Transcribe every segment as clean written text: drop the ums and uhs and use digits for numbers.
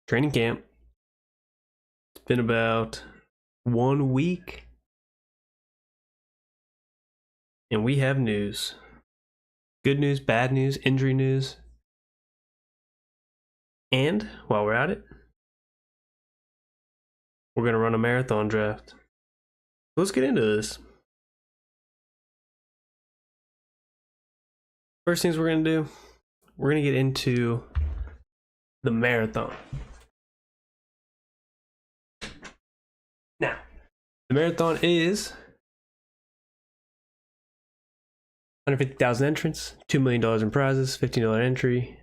training camp. It's been about 1 week, and we have news. Good news, bad news, injury news. And while we're at it, we're going to run a marathon draft. Let's get into this. First things we're going to do, we're going to get into the marathon. Now, the marathon is 150,000 entrants, $2 million in prizes, $15 entry,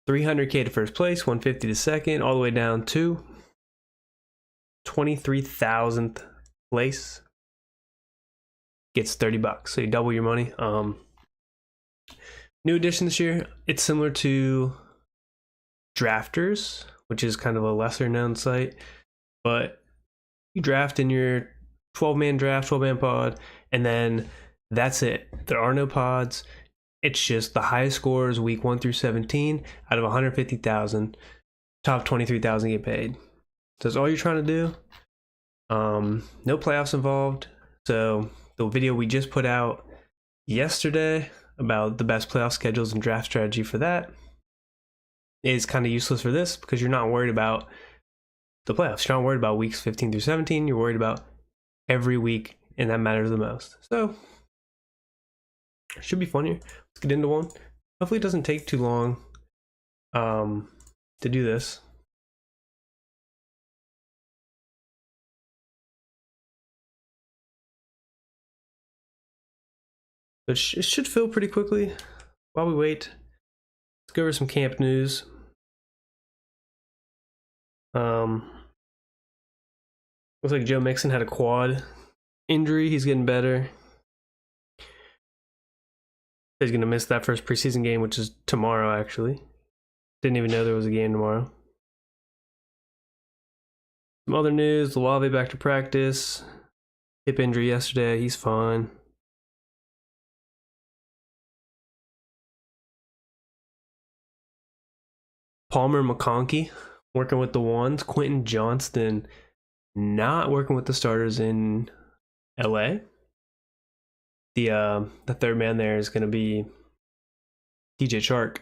$300K to first place, $150 to second, all the way down to 23,000th place gets $30. So you double your money. New addition this year, it's similar to Drafters, which is kind of a lesser known site, but you draft in your 12-man draft, 12-man pod, and then that's it. There are no pods. It's just the highest scores week 1 through 17 out of 150,000. Top 23,000 get paid. So that's all you're trying to do. No playoffs involved. So the video we just put out yesterday about the best playoff schedules and draft strategy for that is kind of useless for this because you're not worried about the playoffs. You're not worried about weeks 15 through 17. You're worried about every week, and that matters the most. So it should be fun here. Let's get into one. Hopefully it doesn't take too long to do this. But it should fill pretty quickly. While we wait, let's go over some camp news. Looks like Joe Mixon had a quad injury. He's getting better. He's going to miss that first preseason game, which is tomorrow, actually. Didn't even know there was a game tomorrow. Some other news. Olave back to practice. Hip injury yesterday. He's fine. Palmer McConkey working with the ones. Quentin Johnston not working with the starters in LA. The third man there is going to be DJ Chark.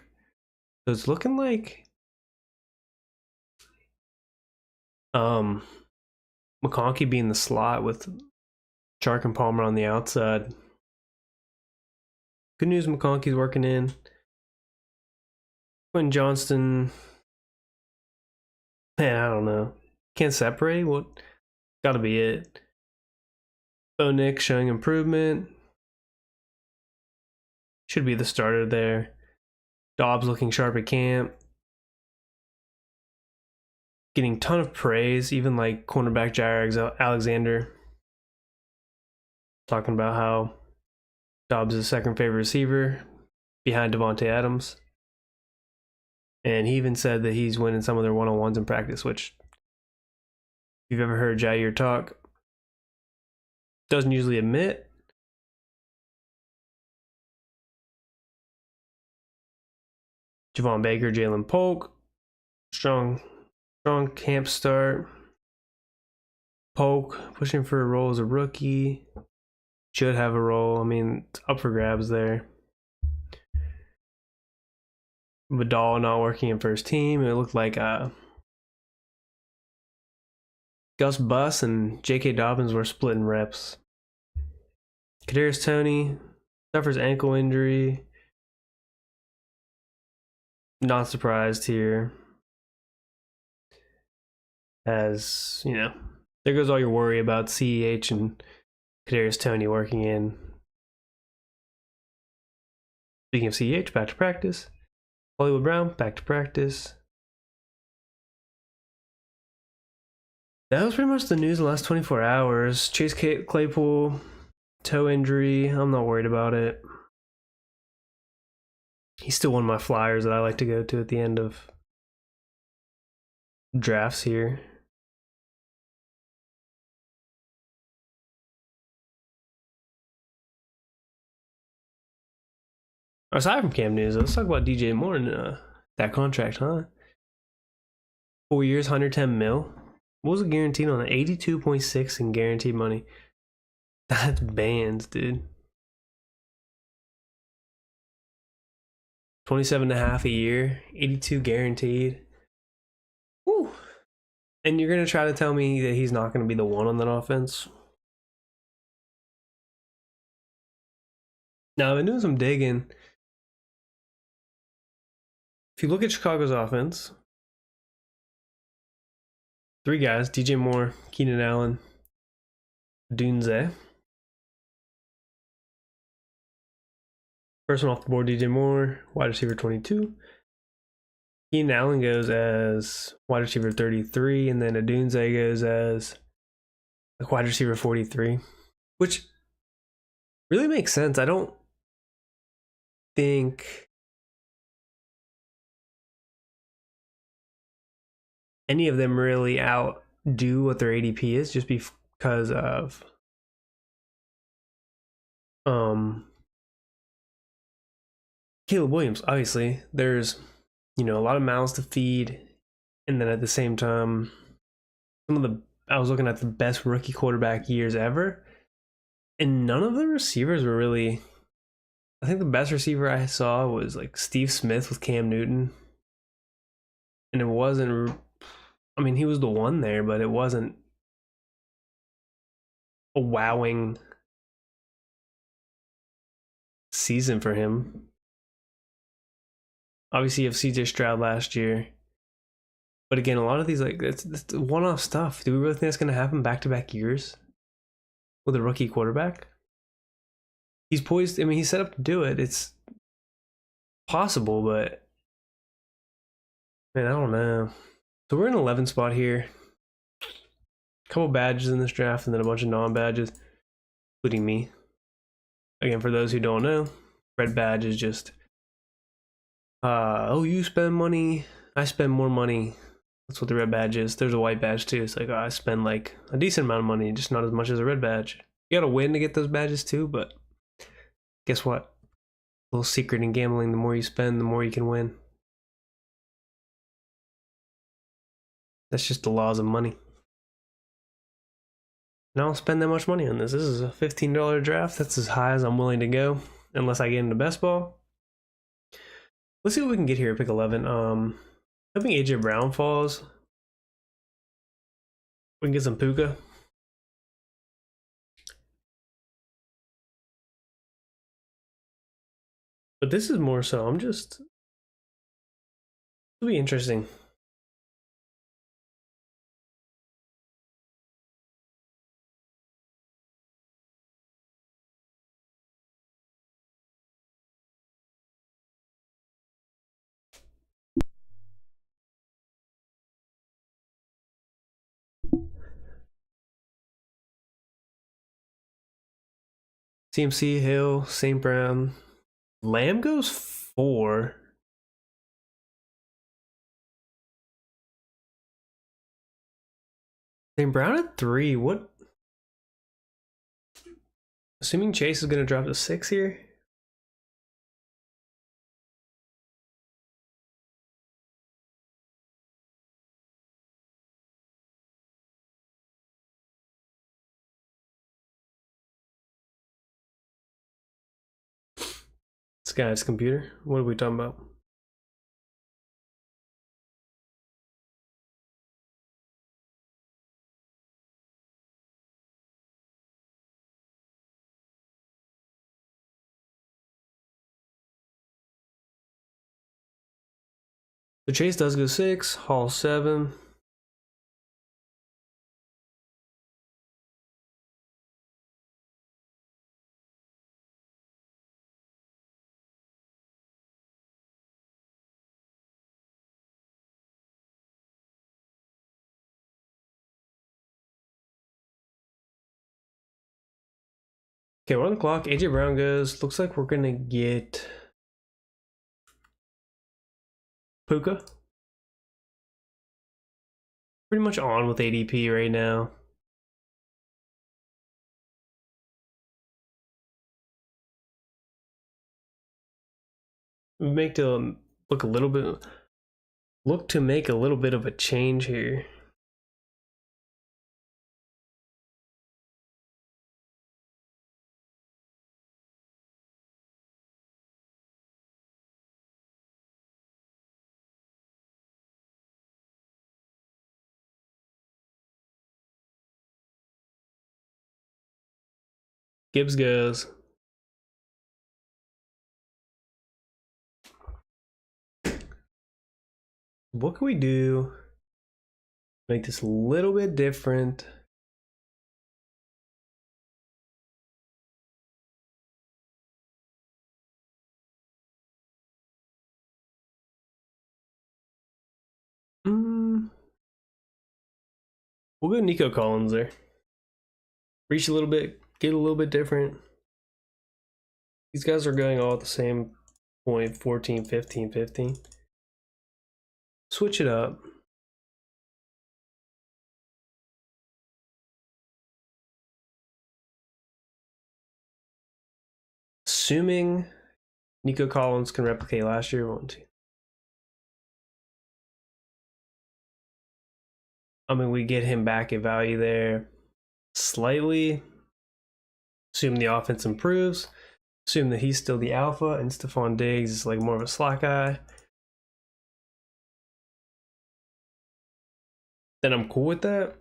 So it's looking like McConkey being the slot with Chark and Palmer on the outside. Good news, McConkey's working in. Quentin Johnston, man, I don't know. Can't separate? What? Gotta be it. Bo Nick showing improvement. Should be the starter there. Dobbs looking sharp at camp. Getting a ton of praise, even like cornerback Jair Alexander. Talking about how Dobbs is the second favorite receiver behind Devontae Adams. And he even said that he's winning some of their one-on-ones in practice, which, if you've ever heard Jair talk, doesn't usually admit. Javon Baker, Jalen Polk, strong camp start. Polk pushing for a role as a rookie. Should have a role. I mean, it's up for grabs there. Vidal not working in first team. It looked like Gus Bus and J.K. Dobbins were splitting reps. Kadarius Toney suffers ankle injury. Not surprised here. As, you know, there goes all your worry about CEH and Kadarius Toney working in. Speaking of CEH, back to practice. Hollywood Brown, back to practice. That was pretty much the news the last 24 hours. Chase Claypool, toe injury. I'm not worried about it. He's still one of my flyers that I like to go to at the end of drafts here. Aside from camp news, let's talk about DJ Moore and That contract, huh? 4 years, 110 mil. What was it guaranteed on it? 82.6 in guaranteed money. That's bands, dude. 27 and a half a year, 82 guaranteed. Woo. And you're going to try to tell me that he's not going to be the one on that offense? Now, I've been doing some digging. If you look at Chicago's offense, 3 guys: DJ Moore, Keenan Allen, Dunze. First one off the board, DJ Moore, wide receiver 22. Keenan Allen goes as wide receiver 33, and then Dunze goes as a wide receiver 43, which really makes sense. I don't think any of them really outdo what their ADP is, just because of Caleb Williams. Obviously, there's a lot of mouths to feed, and then at the same time, I was looking at the best rookie quarterback years ever, and none of the receivers were really. I think the best receiver I saw was like Steve Smith with Cam Newton, and it wasn't. I mean, he was the one there, but it wasn't a wowing season for him. Obviously, you have CJ Stroud last year. But again, a lot of these, like, it's one-off stuff. Do we really think that's going to happen back-to-back years with a rookie quarterback? He's poised. I mean, he's set up to do it. It's possible, but man, I don't know. So we're in 11th spot here. A couple badges in this draft, and then a bunch of non-badges, including me. Again, for those who don't know, red badge is just, you spend money, I spend more money. That's what the red badge is. There's a white badge too. It's like, I spend like a decent amount of money, just not as much as a red badge. You gotta win to get those badges too, but guess what? A little secret in gambling: the more you spend, the more you can win. That's just the laws of money. And I don't spend that much money on this. This is a $15 draft. That's as high as I'm willing to go, unless I get into best ball. Let's see what we can get here at pick 11. Hoping AJ Brown falls. We can get some Puka. But this is more so, it'll be interesting. CMC, Hill, St. Brown. Lamb goes 4. St. Brown at 3. What? Assuming Chase is going to drop to 6 here. This guy's computer. What are we talking about? So Chase does go 6, Hall 7. Okay, we're on the clock. AJ Brown goes. Looks like we're gonna get Puka. Pretty much on with ADP right now. We make it look a little bit. look to make a little bit of a change here. Gibbs goes. What can we do? Make this a little bit different. We'll go Nico Collins there. Reach a little bit, get a little bit different. These guys are going all at the same point, 14, 15, 15. Switch it up. Assuming Nico Collins can replicate last year, 1, 2. I mean, we get him back at value there slightly. Assume the offense improves. Assume that he's still the alpha and Stephon Diggs is like more of a slot guy. Then I'm cool with that.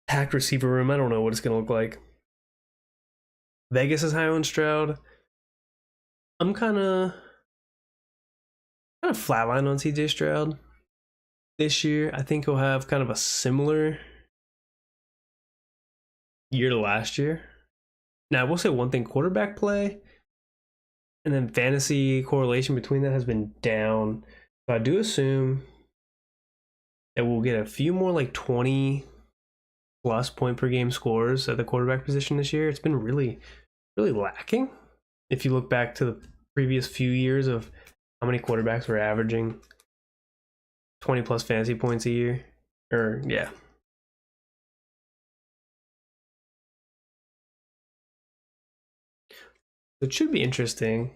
Packed receiver room, I don't know what it's going to look like. Vegas is high on Stroud. I'm kind of flatline on CJ Stroud this year. I think he'll have kind of a similar year to last year. Now, I will say one thing, quarterback play and then fantasy correlation between that has been down. So I do assume that we'll get a few more like 20 plus point per game scores at the quarterback position this year. It's been really, really lacking. If you look back to the previous few years of how many quarterbacks were averaging 20 plus fantasy points a year, or yeah. It should be interesting.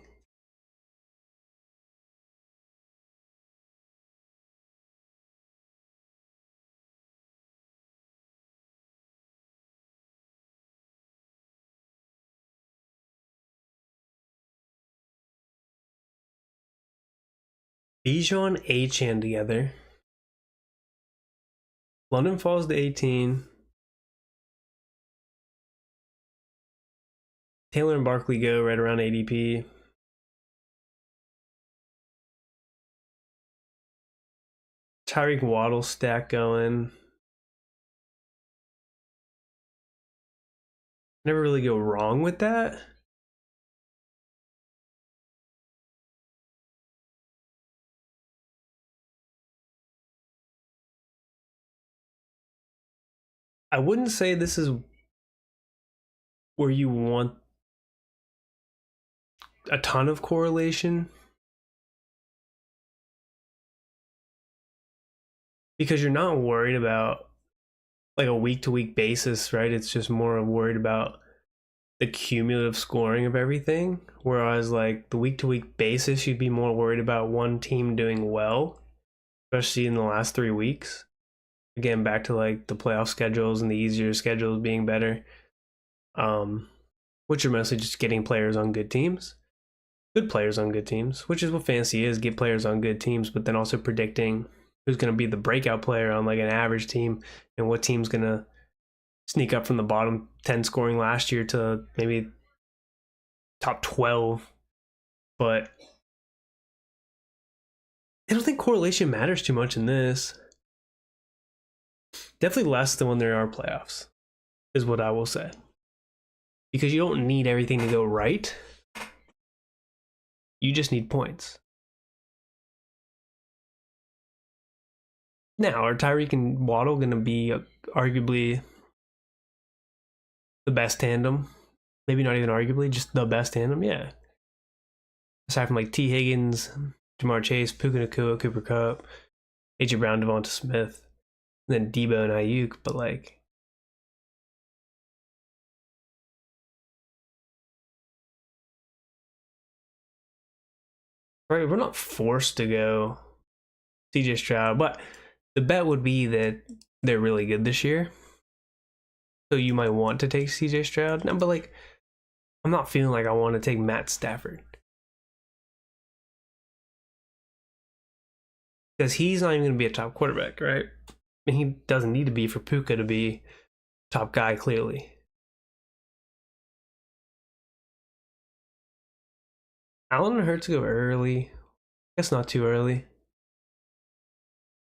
Bijan Achane together. London falls to 18. Taylor and Barkley go right around ADP. Tyreek Waddle stack going. Never really go wrong with that. I wouldn't say this is where you want a ton of correlation, because you're not worried about like a week to week basis, right? It's just more worried about the cumulative scoring of everything. Whereas like the week to week basis, you'd be more worried about one team doing well, especially in the last 3 weeks. Again, back to like the playoff schedules and the easier schedules being better. Which are mostly just getting players on good teams. Good players on good teams, which is what fantasy is, get players on good teams, but then also predicting who's going to be the breakout player on like an average team and what team's going to sneak up from the bottom 10 scoring last year to maybe top 12. But I don't think correlation matters too much in this. Definitely less than when there are playoffs, is what I will say. Because you don't need everything to go right. You just need points. Now, are Tyreek and Waddle going to be arguably the best tandem? Maybe not even arguably, just the best tandem? Yeah. Aside from like T. Higgins, Jamar Chase, Puka Nacua, Cooper Kupp, AJ Brown, Devonta Smith, and then Debo and Ayuk, but like, Right, we're not forced to go CJ Stroud, but the bet would be that they're really good this year. So you might want to take CJ Stroud. No, but like, I'm not feeling like I want to take Matt Stafford. Because he's not even going to be a top quarterback, right? And he doesn't need to be for Puka to be top guy, clearly. Allen and Hurts go early. I guess not too early.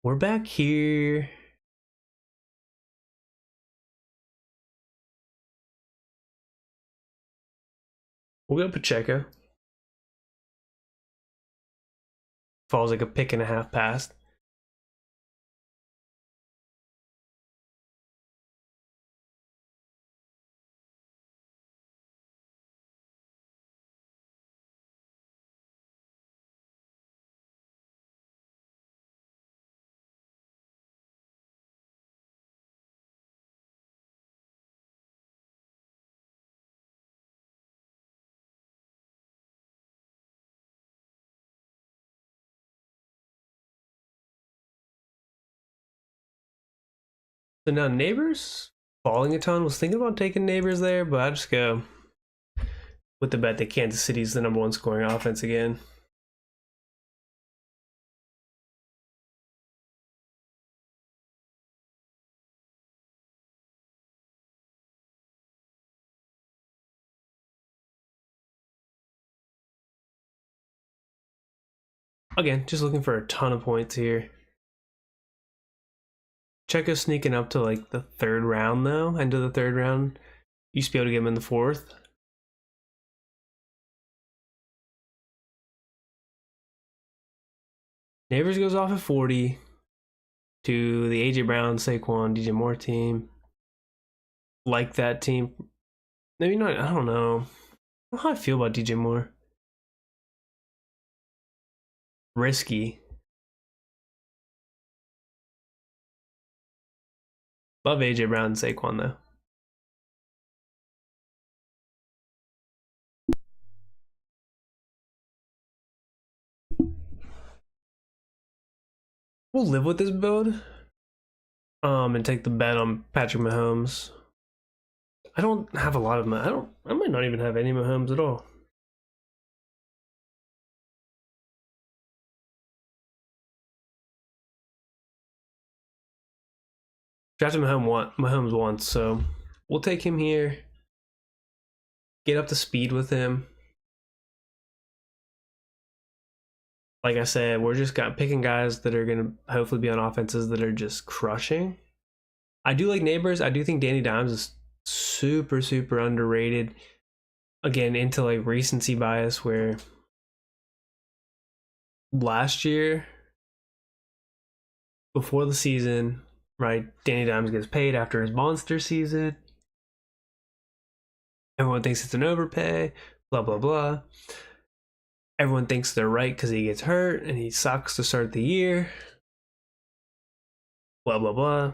We're back here. We'll go Pacheco. Falls like a pick and a half past. So now Neighbors falling a ton. Was thinking about taking Neighbors there, but I just go with the bet that Kansas City's the #1 scoring offense again. Again, just looking for a ton of points here. Checo sneaking up to like the 3rd round though, end of the 3rd round. You used to be able to get him in the 4th. Neighbors goes off at 40 to the AJ Brown, Saquon, DJ Moore team. Like that team. Maybe not, I don't know. I don't know how I feel about DJ Moore. Risky. Love AJ Brown and Saquon though. We'll live with this build. And take the bet on Patrick Mahomes. I don't have a lot of I might not even have any Mahomes at all. Drafted Mahomes once, so we'll take him here. Get up to speed with him. Like I said, we're just picking guys that are gonna hopefully be on offenses that are just crushing. I do like Neighbors. I do think Danny Dimes is super, super underrated. Again, into like recency bias where last year, before the season, right, Danny Dimes gets paid after his monster season. Everyone thinks it's an overpay, blah, blah, blah. Everyone thinks they're right because he gets hurt and he sucks to start the year. Blah, blah, blah.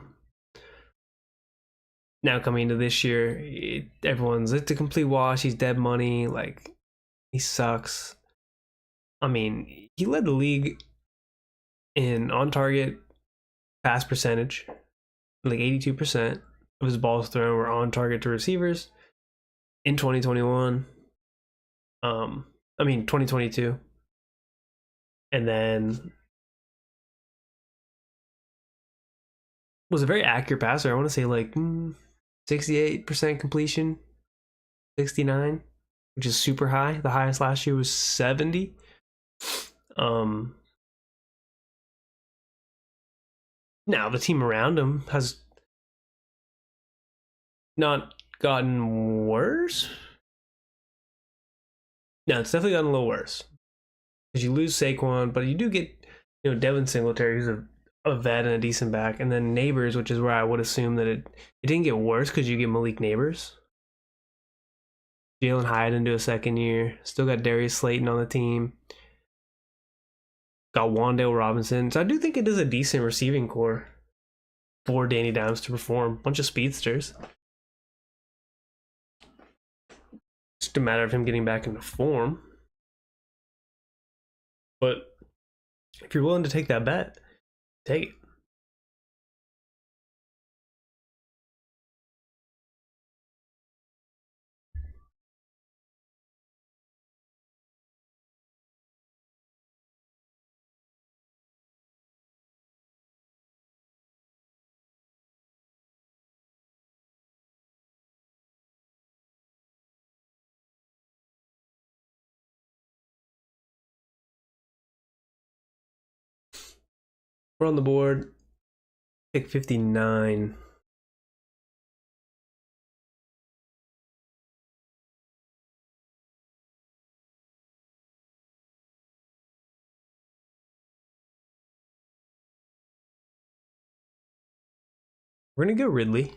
Now coming into this year, everyone's it's a complete wash. He's dead money. Like, he sucks. I mean, he led the league in on target pass percentage, like 82% of his balls thrown were on target to receivers in 2021. 2022. And then was a very accurate passer. I want to say like 68% completion, 69, which is super high. The highest last year was 70. Now the team around him has not gotten worse. No, it's definitely gotten a little worse. Because you lose Saquon, but you do get, Devin Singletary, who's a vet and a decent back, and then Neighbors, which is where I would assume that it didn't get worse because you get Malik Neighbors. Jalen Hyatt into a 2nd year. Still got Darius Slayton on the team. Got Wan'Dale Robinson. So I do think it is a decent receiving core for Danny Dimes to perform. Bunch of speedsters. Just a matter of him getting back into form. But if you're willing to take that bet, take it. We're on the board. Pick 59. We're going to go Ridley.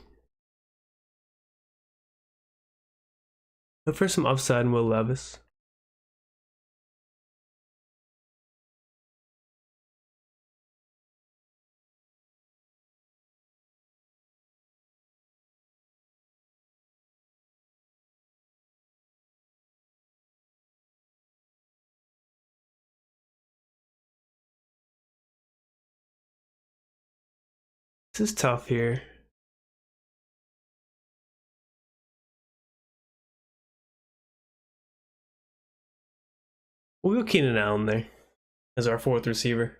Look for some upside in Will Levis. This is tough here. We'll go Keenan Allen there as our fourth receiver.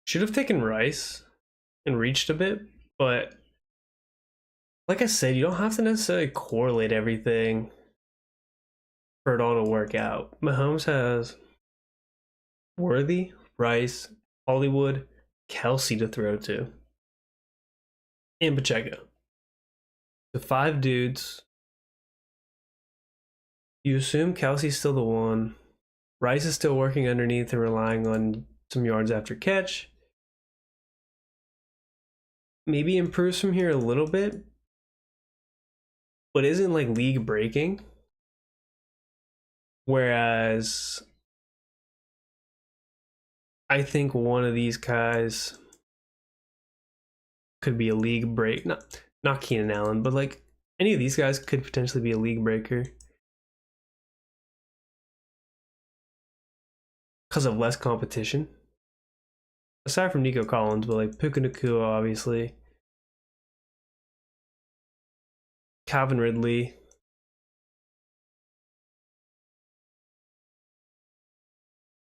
Should have taken Rice and reached a bit, but like I said, you don't have to necessarily correlate everything for it all to work out. Mahomes has Worthy, Rice, Hollywood, Kelsey to throw to, and Pacheco. The 5 dudes. You assume Kelsey's still the one. Rice is still working underneath and relying on some yards after catch. Maybe improves from here a little bit, but isn't like league breaking. Whereas I think one of these guys could be a league break. Not Keenan Allen, but like any of these guys could potentially be a league breaker because of less competition. Aside from Nico Collins, but like Puka Nacua, obviously. Calvin Ridley.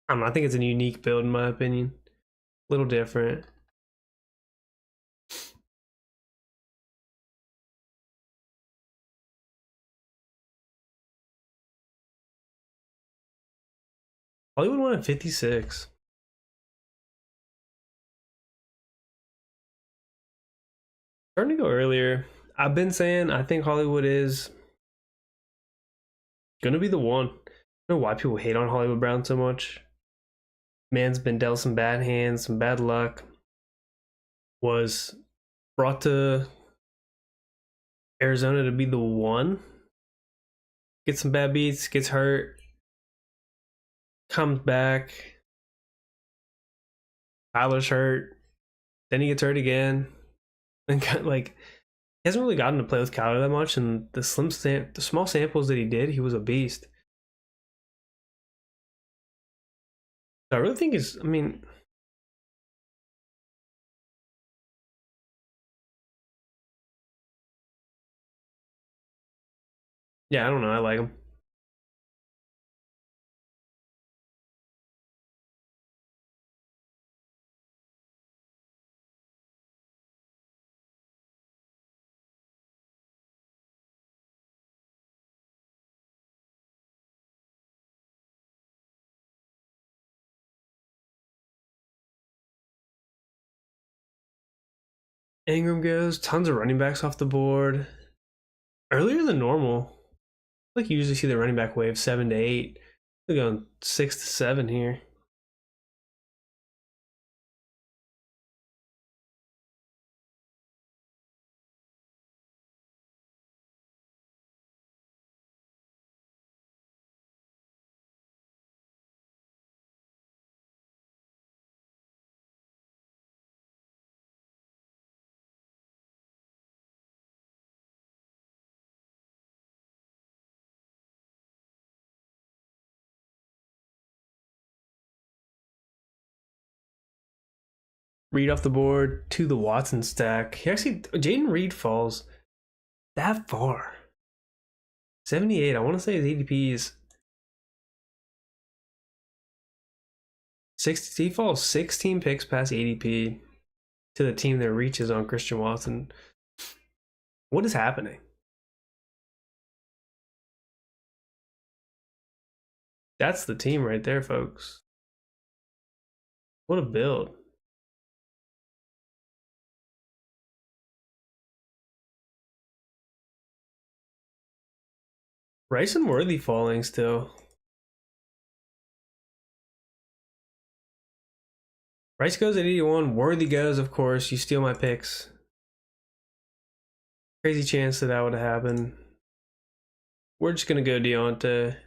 I think it's a unique build in my opinion. A little different. Hollywood won at 56. Starting to go earlier. I've been saying I think Hollywood is gonna be the one. I don't know why people hate on Hollywood Brown so much. Man's been dealt some bad hands, some bad luck. Was brought to Arizona to be the one. Gets some bad beats, gets hurt, comes back. Tyler's hurt. Then he gets hurt again. And like he hasn't really gotten to play with Kyler that much, and the small samples that he did, he was a beast. So I really think yeah, I don't know. I like him. Ingram goes, tons of running backs off the board. Earlier than normal. Like you usually see the running back wave 7 to 8. They're going 6 to 7 here. Reed off the board to the Watson stack. He actually, Jaden Reed falls that far. 78. I want to say his ADP is 60. He falls 16 picks past ADP to the team that reaches on Christian Watson. What is happening? That's the team right there, folks. What a build. Rice and Worthy falling still. Rice goes at 81. Worthy goes, of course. You steal my picks. Crazy chance that would have happened. We're just going to go Deonta.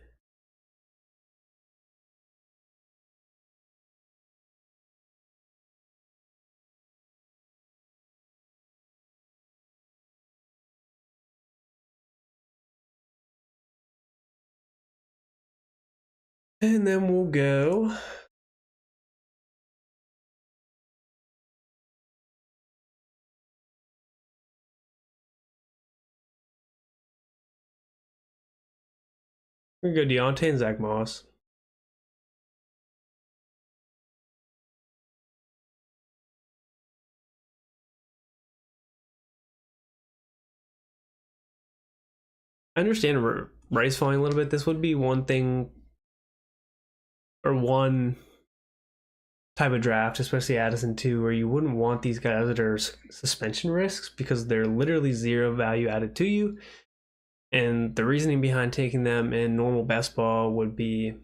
And then we'll go. We're going to go Deonta and Zach Moss. I understand Rice falling a little bit. This would be one thing or one type of draft, especially Addison too, where you wouldn't want these guys that are suspension risks because they're literally zero value added to you. And the reasoning behind taking them in normal best ball would be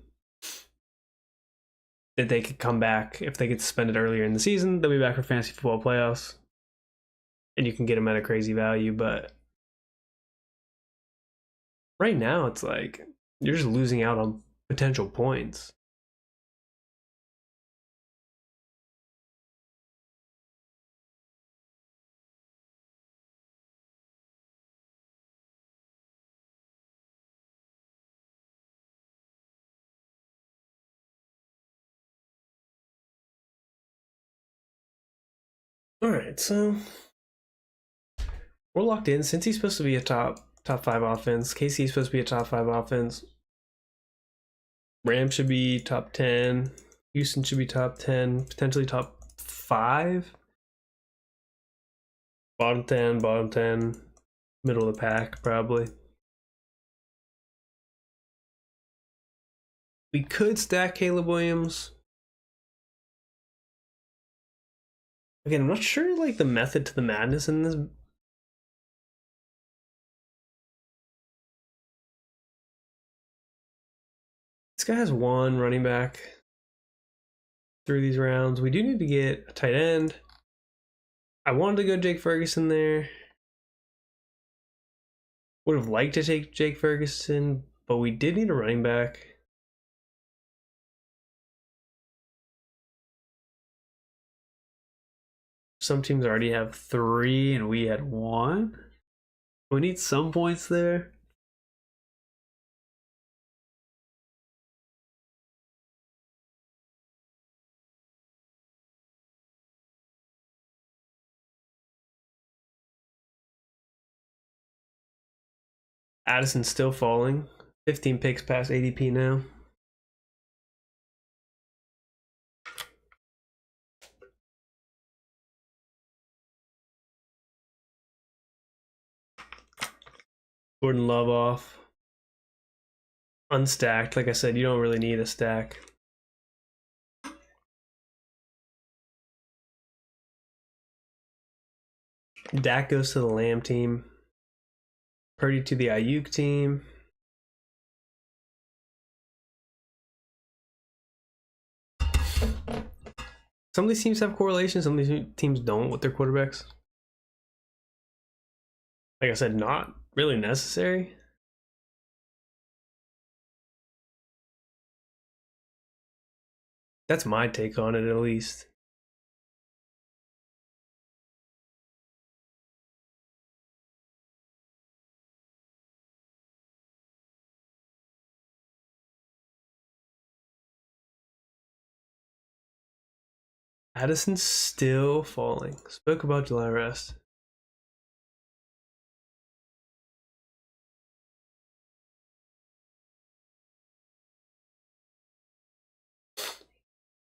that they could come back if they get suspended earlier in the season. They'll be back for fantasy football playoffs, and you can get them at a crazy value. But right now, it's like you're just losing out on potential points. All right, so we're locked in. Since he's supposed to be a top 5 offense, KC is supposed to be a top 5 offense. Rams should be top 10. Houston should be top 10, potentially top 5. Bottom 10, middle of the pack, probably. We could stack Caleb Williams. Again, I'm not sure like the method to the madness in this. This guy has one running back through these rounds. We do need to get a tight end. I wanted to go Jake Ferguson there. Would have liked to take Jake Ferguson, but we did need a running back. Some teams already have 3 and we had 1. We need some points there. Addison's still falling. 15 picks past ADP now. Jordan Love off. Unstacked. Like I said, you don't really need a stack. Dak goes to the Lamb team. Purdy to the Ayuk team. Some of these teams have correlations, some of these teams don't with their quarterbacks. Like I said, not really necessary. That's my take on it, at least. Addison's still falling. Spoke about July rest.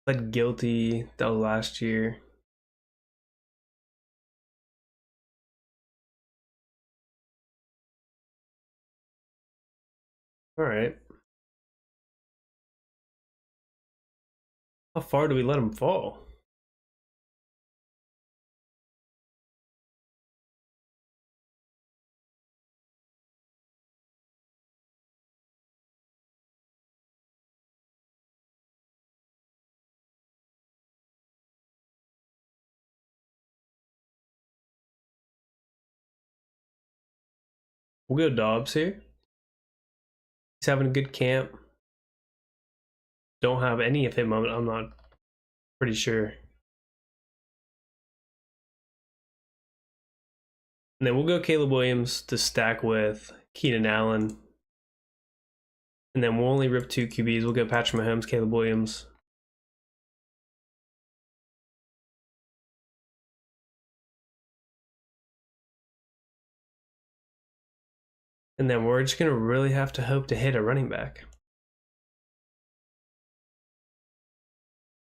Pled guilty. That was last year. All right. How far do we let him fall? We'll go Dobbs here. He's having a good camp. Don't have any of him. I'm not pretty sure. And then we'll go Caleb Williams to stack with Keenan Allen. And then we'll only rip 2 QBs. We'll go Patrick Mahomes, Caleb Williams. And then we're just going to really have to hope to hit a running back.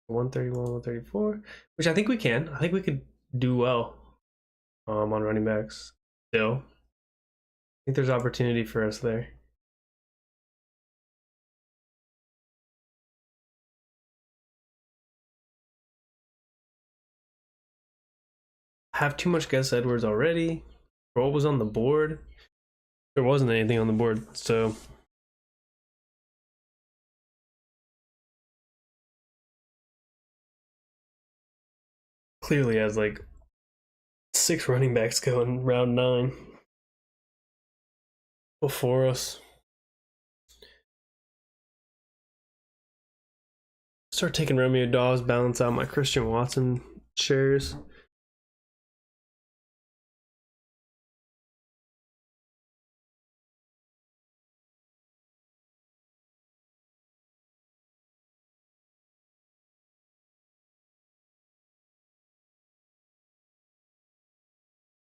131, 134, which I think we can. I think we could do well on running backs still. I think there's opportunity for us there. I have too much Gus Edwards already. For what was on the board? There wasn't anything on the board, so clearly has like 6 running backs going round 9 before us. Start taking Romeo Dawes, balance out my Christian Watson shares.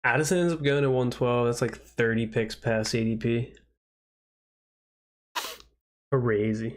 Addison ends up going to 112. That's like 30 picks past ADP. Crazy.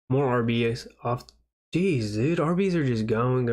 More RBs off. Jeez, dude, RBs are just going.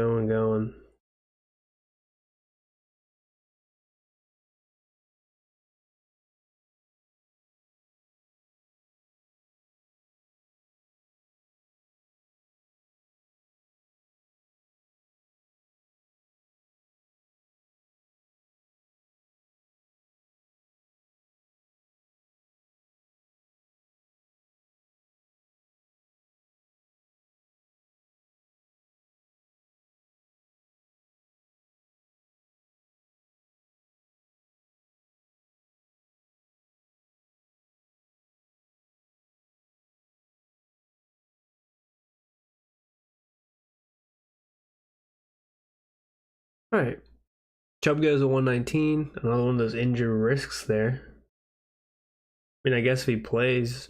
All right. Chubb goes to 119. Another one of those injury risks there. I mean, I guess if he plays.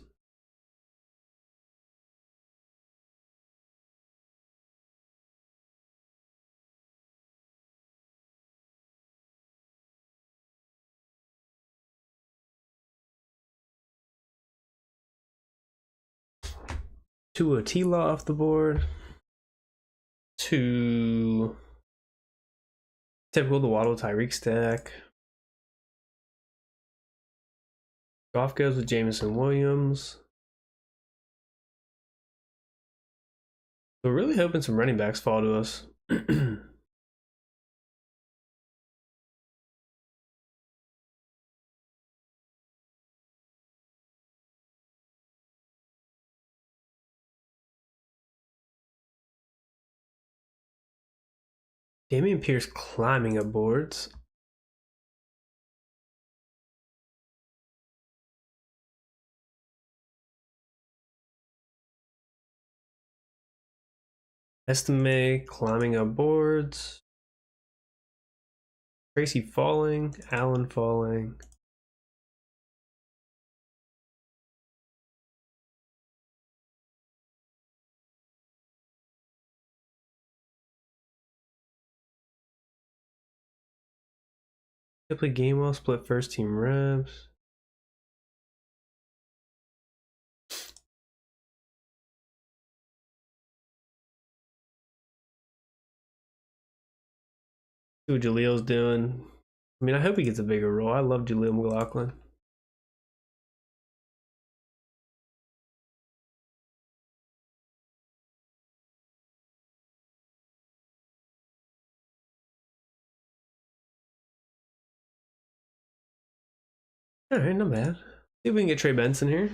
To a T-Law off the board. To typical the Waddle Tyreek stack. Goff goes with Jameson Williams. We're really hoping some running backs fall to us. Damian Pierce climbing up boards. Estime climbing up boards. Tracy falling. Allen falling. They play game well, split first team reps. See what Jaleel's doing. I mean, I hope he gets a bigger role. I love Jaleel McLaughlin. All right, not bad. See if we can get Trey Benson here.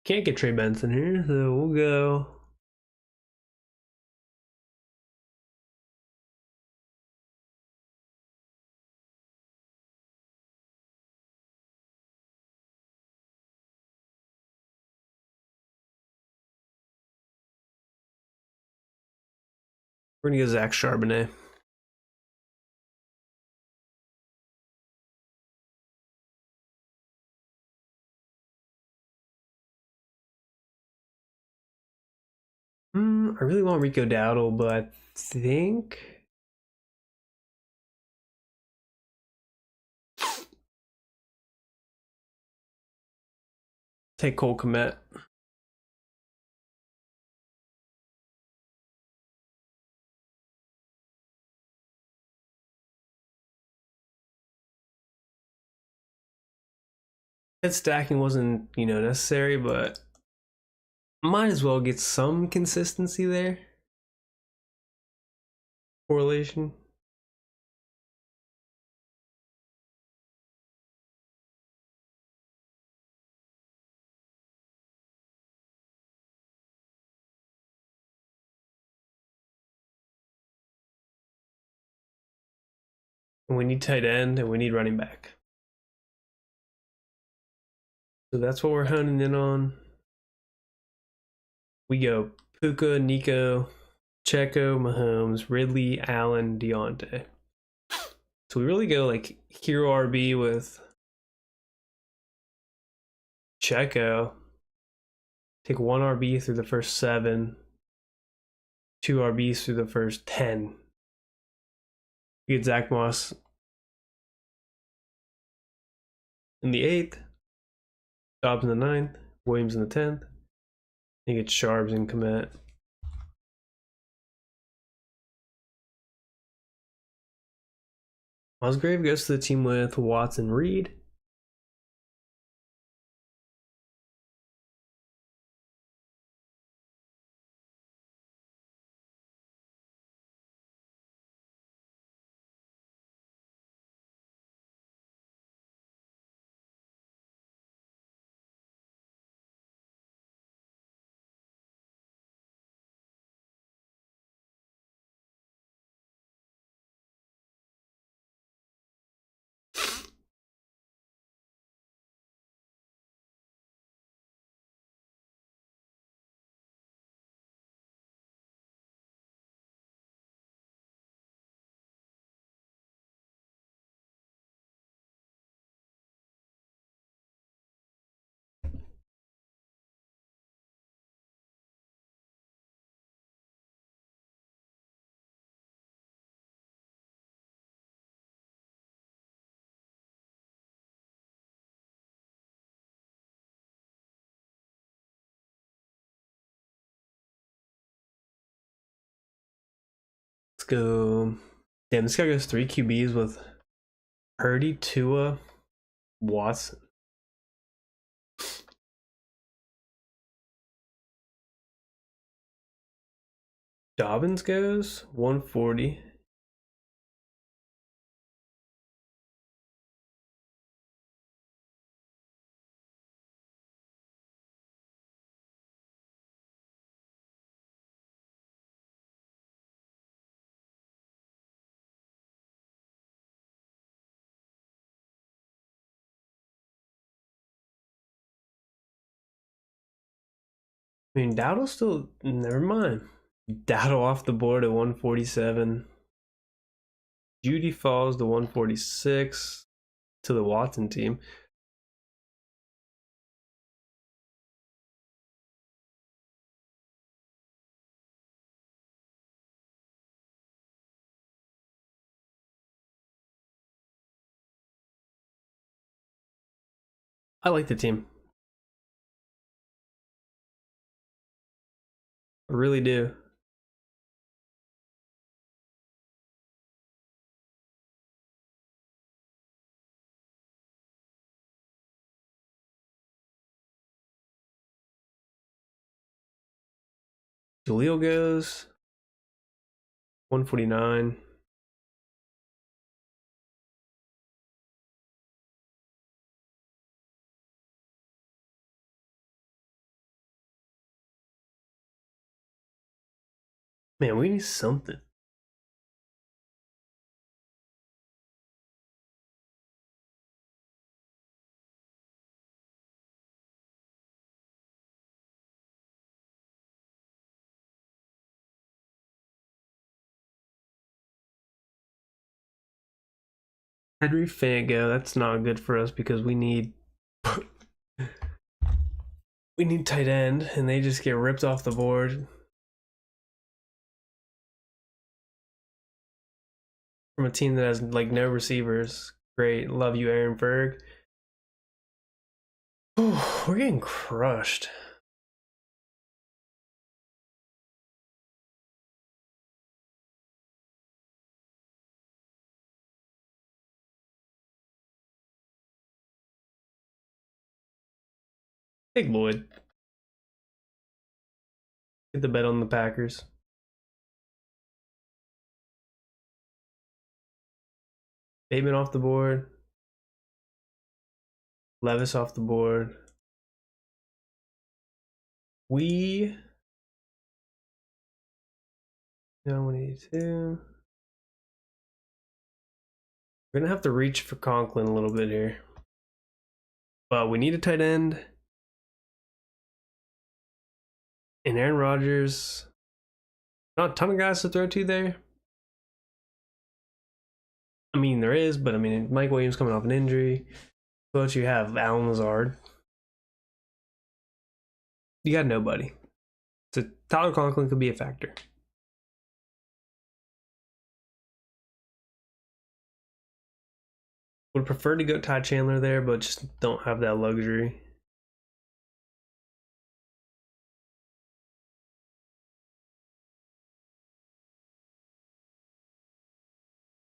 Can't get Trey Benson here, so we'll go. We're gonna go Zach Charbonnet. I really want Rico Dowdle, but I think take Cole Kmet. That stacking wasn't, necessary, but might as well get some consistency there. Correlation. And we need tight end and we need running back. So that's what we're honing in on. We go Puka, Nico, Checo, Mahomes, Ridley, Allen, Deontay. So we really go like hero RB with Checo. Take one RB through the first 7, 2 RBs through the first 10. We get Zach Moss in the 8th, Dobbs in the 9th, Williams in the 10th. You get Sharps and Komet. Musgrave goes to the team with Watson Reed. Let's go. Damn, this guy goes 3 QBs with Purdy, Tua, Watson. Dobbins goes 140. I mean, Dowdle still, never mind. Dowdle off the board at 147. Judy falls to 146 to the Watson team. I like the team. I really do. Jaleel goes 149. Man, we need something. Henry Fango, that's not good for us because we need we need tight end, and they just get ripped off the board from a team that has like no receivers. Great, love you, Aaron Berg. We're getting crushed. Take Lloyd. Get the bet on the Packers. Bateman off the board. Levis off the board. We 182. We're gonna have to reach for Conklin a little bit here. But we need a tight end. And Aaron Rodgers. Not a ton of guys to throw to there. I mean, there is, but I mean, Mike Williams coming off an injury. But you have Alan Lazard. You got nobody. So Tyler Conklin could be a factor. Would prefer to go Ty Chandler there, but just don't have that luxury.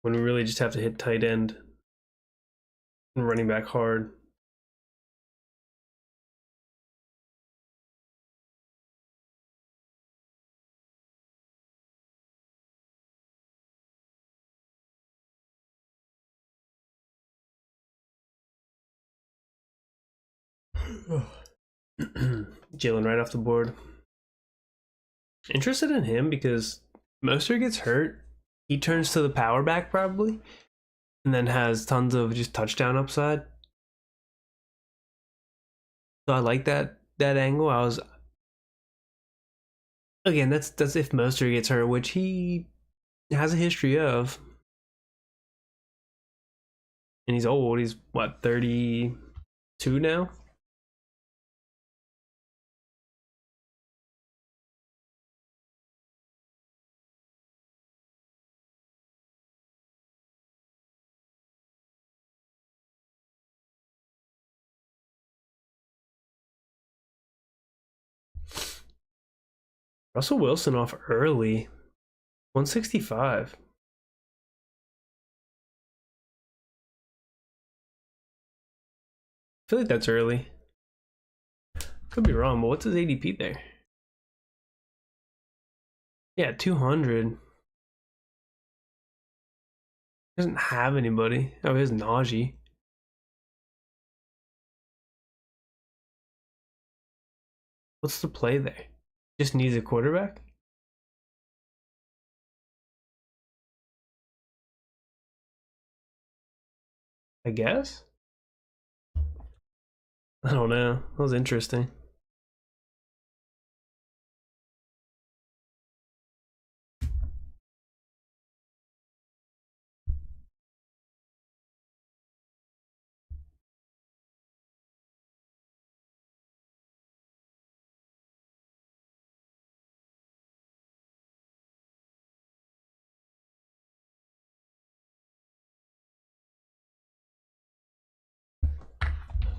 When we really just have to hit tight end and running back hard. Jalen right off the board. Interested in him because Mostert gets hurt. He turns to the power back probably, and then has tons of just touchdown upside. So I like that angle. I was again that's if Mostert gets hurt, which he has a history of, and he's old. He's what 32 now. Russell Wilson off early, 165. I feel like that's early. Could be wrong, but what's his ADP there? Yeah, 200. Doesn't have anybody. Oh, he has Najee. What's the play there? Just needs a quarterback? I guess? I don't know. That was interesting.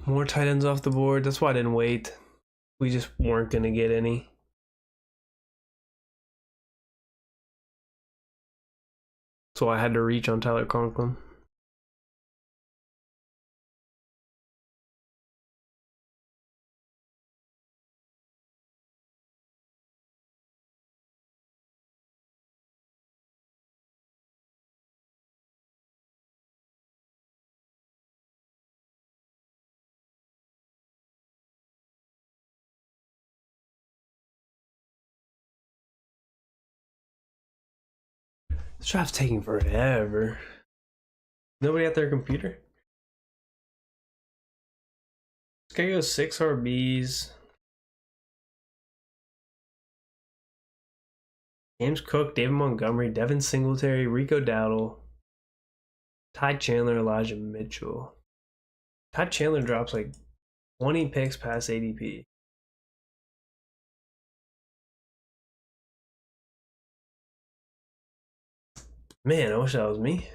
more tight ends off the board. That's why I didn't wait. We just weren't going to get any. So I had to reach on Tyler Conklin. This draft's taking forever. Nobody at their computer? This guy goes 6 RBs. James Cook, David Montgomery, Devin Singletary, Rico Dowdle, Ty Chandler, Elijah Mitchell. Ty Chandler drops like 20 picks past ADP. Man, I wish that was me.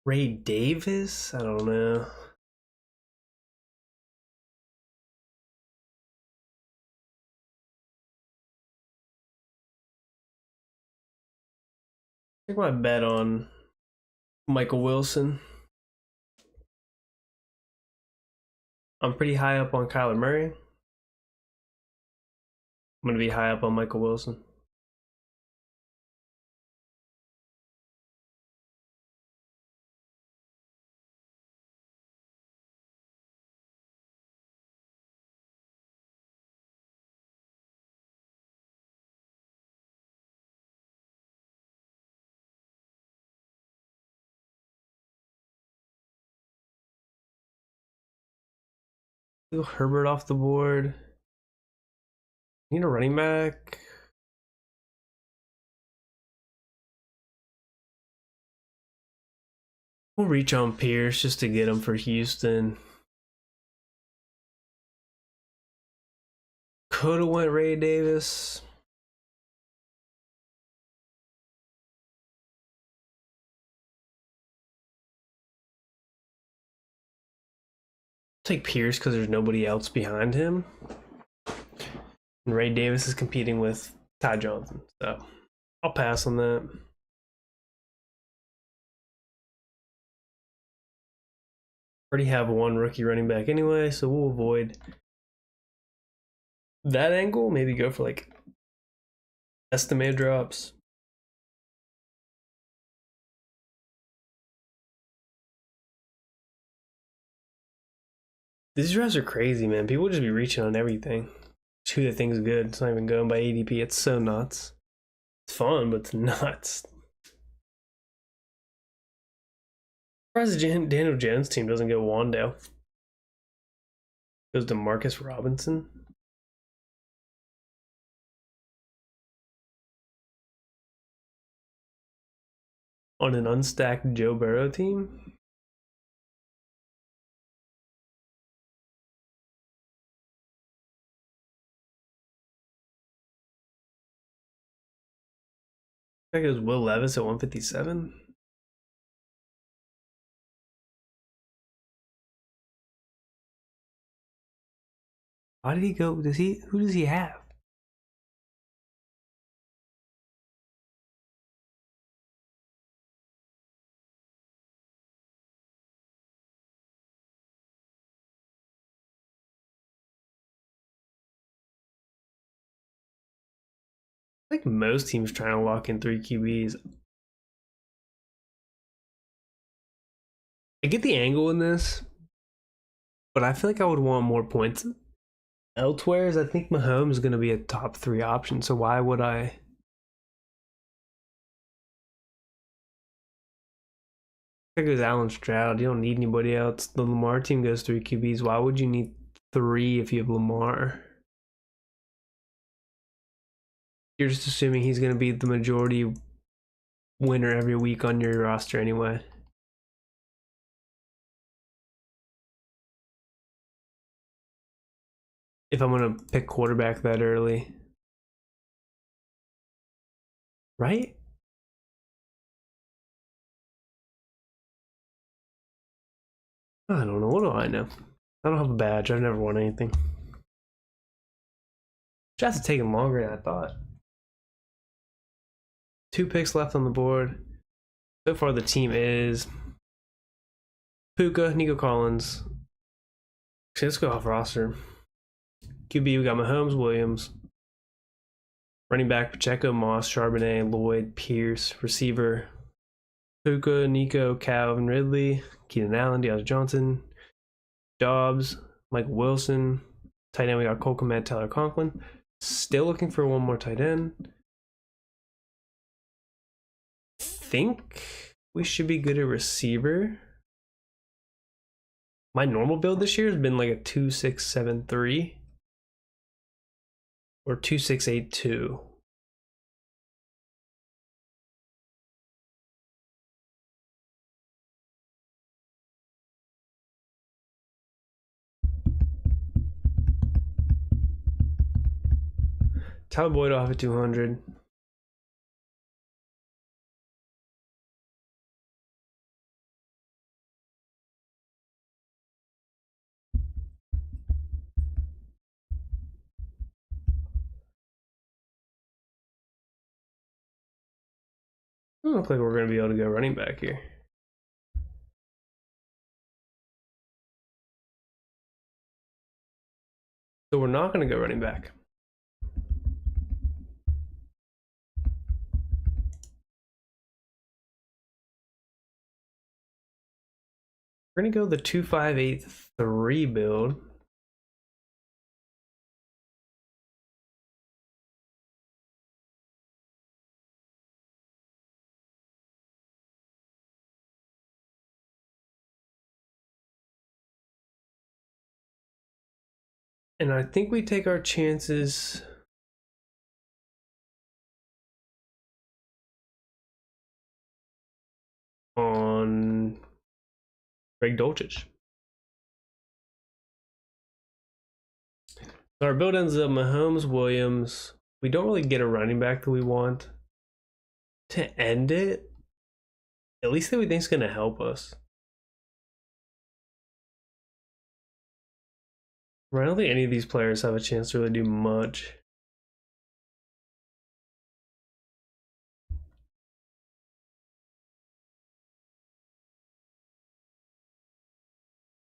Ray Davis? I don't know. I think my bet on Michael Wilson. I'm pretty high up on Kyler Murray. I'm going to be high up on Michael Wilson. Herbert off the board. Need a running back. We'll reach on Pierce just to get him for Houston. Could have went Ray Davis. Take Pierce because there's nobody else behind him. And Ray Davis is competing with Ty Johnson. So I'll pass on that. Already have one rookie running back anyway, so we'll avoid that angle. Maybe go for like estimated drops. These drafts are crazy, man. People just be reaching on everything. It's who they think's good. It's not even going by ADP. It's so nuts. It's fun, but it's nuts. Surprised Daniel Jones' team doesn't go Wando. Goes to Marcus Robinson. On an unstacked Joe Burrow team. I think it was Will Levis at 157. Why did he go? Who does he have? I think most teams trying to lock in 3 QBs. I get the angle in this, but I feel like I would want more points elsewhere. I think Mahomes is going to be a top 3 option, so why would I? That goes Allen Stroud. You don't need anybody else. The Lamar team goes 3 QBs. Why would you need 3 if you have Lamar? You're just assuming he's going to be the majority winner every week on your roster anyway. If I'm going to pick quarterback that early. Right? I don't know. What do I know? I don't have a badge. I've never won anything. Just taking longer than I thought. 2 picks left on the board. So far, the team is Puka, Nico Collins. Actually, let's go off roster. QB, we got Mahomes, Williams. Running back, Pacheco, Moss, Charbonnet, Lloyd, Pierce. Receiver, Puka, Nico, Calvin Ridley, Keenan Allen, DeAndre Johnson, Dobbs, Mike Wilson. Tight end, we got Cole Kmet, Tyler Conklin. Still looking for one more tight end. Think we should be good at receiver. My normal build this year has been like a 2-6-7-3 or 2-6-8-2. Tyler Boyd off at 200. Doesn't look like we're going to be able to go running back here. So we're not going to go running back. We're going to go the 2-5-8-3 build. And I think we take our chances on Greg Dulcich. Our build ends up Mahomes, Williams. We don't really get a running back that we want. To end it, at least that we think is going to help us. I don't think any of these players have a chance to really do much.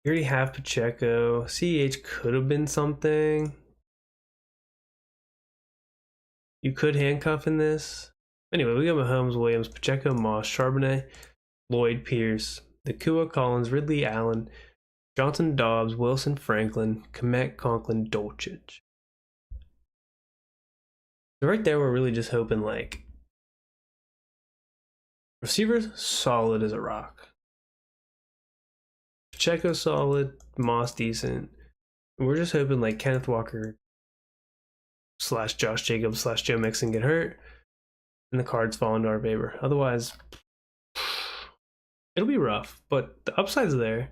You already have Pacheco. CEH could have been something. You could handcuff in this. Anyway, we got Mahomes, Williams, Pacheco, Moss, Charbonnet, Lloyd, Pierce, Nakua, Collins, Ridley, Allen, Johnson, Dobbs, Wilson, Franklin, Kmet, Conklin, Dulcich. So right there, we're really just hoping like receivers solid as a rock. Pacheco solid, Moss decent. And we're just hoping like Kenneth Walker / Josh Jacobs / Joe Mixon get hurt, and the cards fall into our favor. Otherwise, it'll be rough. But the upside's there.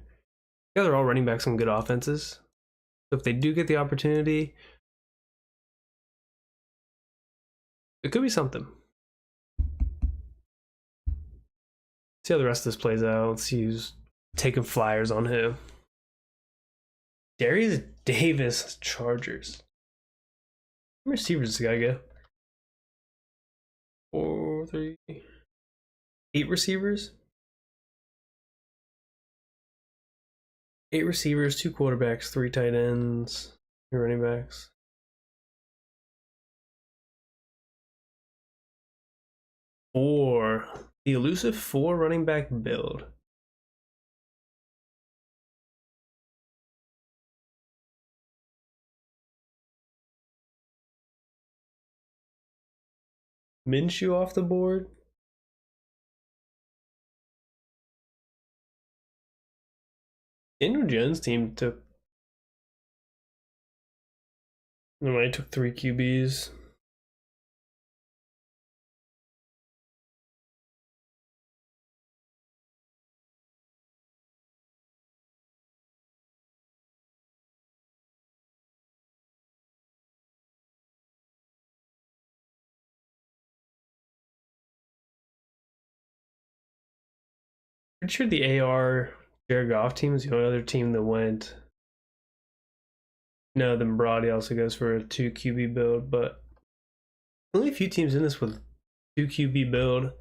You guys are all running back some good offenses. So if they do get the opportunity, it could be something. See how the rest of this plays out. Let's see who's taking flyers on who. Darius Davis, Chargers. How many receivers does this guy go? 4, 3, 8 receivers? 8 receivers, 2 quarterbacks, 3 tight ends, 3 running backs. Or the elusive 4 running back build. Minshew off the board. Daniel Jones' team took. No, I took 3 QBs. Pretty sure the AR Jared Goff team is the only other team that went. No, then Brady also goes for a 2 QB build, but only a few teams in this with 2 QB build.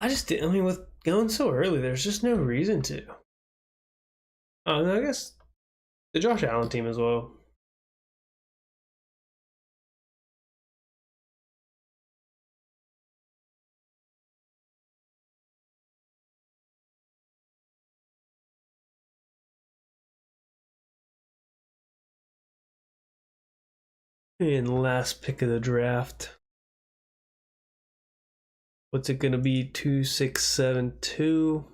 I mean, with going so early, there's just no reason to. No, I guess the Josh Allen team as well. And last pick of the draft. What's it gonna be? 2672.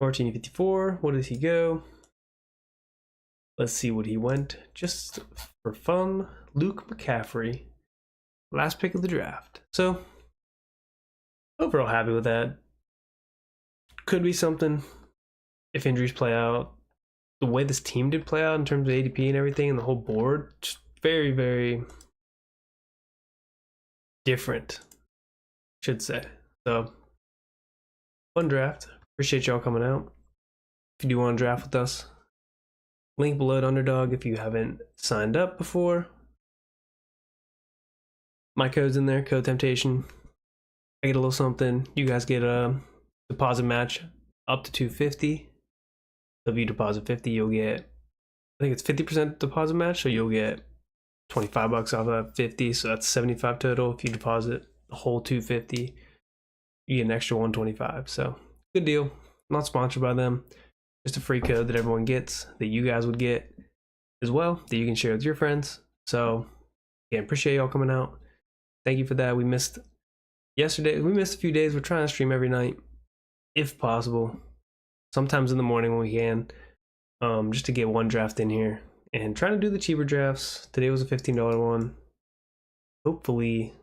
$14.54. What does he go? Let's see what he went. Just for fun, Luke McCaffrey. Last pick of the draft. So, overall happy with that. Could be something if injuries play out. The way this team did play out in terms of ADP and everything and the whole board, just very, very different, should say. So, fun draft. Appreciate y'all coming out. If you do want to draft with us, link below at Underdog if you haven't signed up before. My code's in there, code Temptation. I get a little something. You guys get a deposit match up to $250. If you deposit 50, you'll get, I think it's 50% deposit match, so you'll get $25 off of that 50, so that's 75 total. If you deposit the whole 250, you get an extra 125. So good deal. Not sponsored by them. Just a free code that everyone gets, that you guys would get as well, that you can share with your friends. So again, appreciate y'all coming out. Thank you for that. We missed yesterday. We missed a few days. We're trying to stream every night, if possible. Sometimes in the morning when we can, just to get one draft in here. And trying to do the cheaper drafts. Today was a $15 one. Hopefully,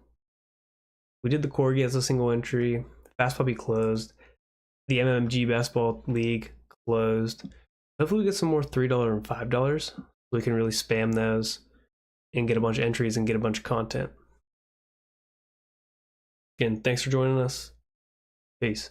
we did the Corgi as a single entry. Fast Puppy closed. The MMG Basketball League closed. Hopefully we get some more $3 and $5 so we can really spam those and get a bunch of entries and get a bunch of content. Again, thanks for joining us. Peace.